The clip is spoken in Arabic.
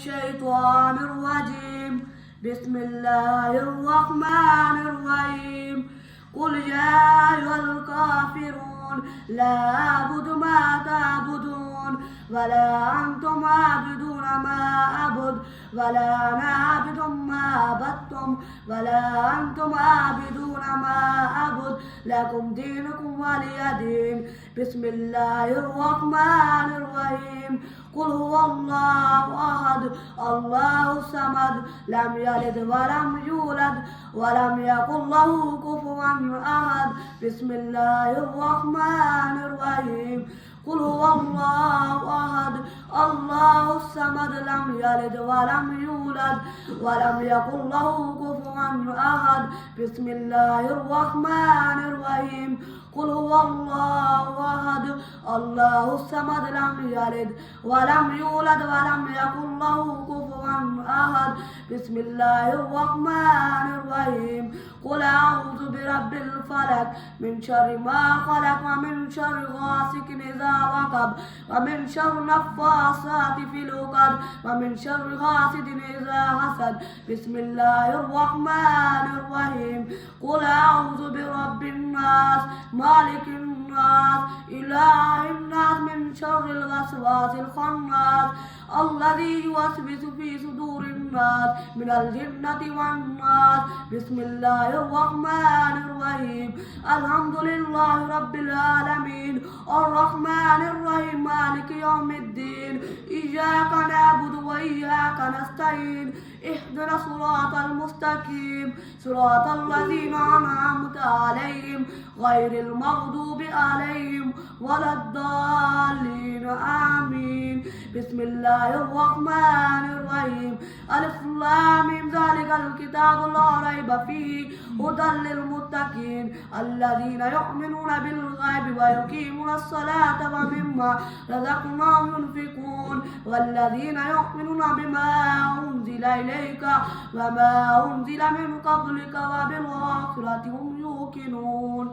الشيطان الرجيم. بسم الله الرحمن الرحيم. قل يا أيها الكافرون لا أعبد ما تعبدون ولا أنتم عابدون ما أعبد ولا أنا عابد ما عبدتم ولا أنتم عابدون ما أعبد لكم دينكم ولي دين. بسم الله الرحمن الرحيم. قل هو الله أحد الله الصمد لم يلد ولم يولد ولم يكن له كفوا أحد. بسم الله الرحمن الرحيم. قل هو الله أحد الله الصمد لم يلد ولم يولد ولم يكن له كفوا أحد. بسم الله الرحمن الرحيم. قل هو الله أحد الله الصمد لم يلد ولم يولد ولم يكن له كفوا أحد. بسم الله الرحمن الرحيم. قل أعوذ برب الفلق من شر ما خلق ومن شر غاسق إذا وقب ومن شر النفاثات في العقد ومن شر حاسد إذا حسد. بسم الله الرحمن الرحيم. قل أعوذ برب الناس مالك الناس إله الناس من شر الوسواس الخناس الذي يوسوس في صدور الناس من الجنة والناس. بسم الله الرحمن الرحيم. الحمد لله رب العالمين الرحمن الرحيم مالك يوم الدين. إياك نعبد وإياك نستعين. اهدنا الصراط المستقيم صراط الذين أنعمت عليهم غير المغضوب عليهم ولا الضالين آمين. بسم الله الرحمن الرحيم. ألف لام ميم ذلك الكتاب لا ريب فيه هدى للمتقين الذين يؤمنون بالغيب ويقيمون الصلاة ومما رزقناهم ينفقون والذين يؤمنون بما أنزل إليك وما أنزل من قبلك وبالآخرة هم يوقنون.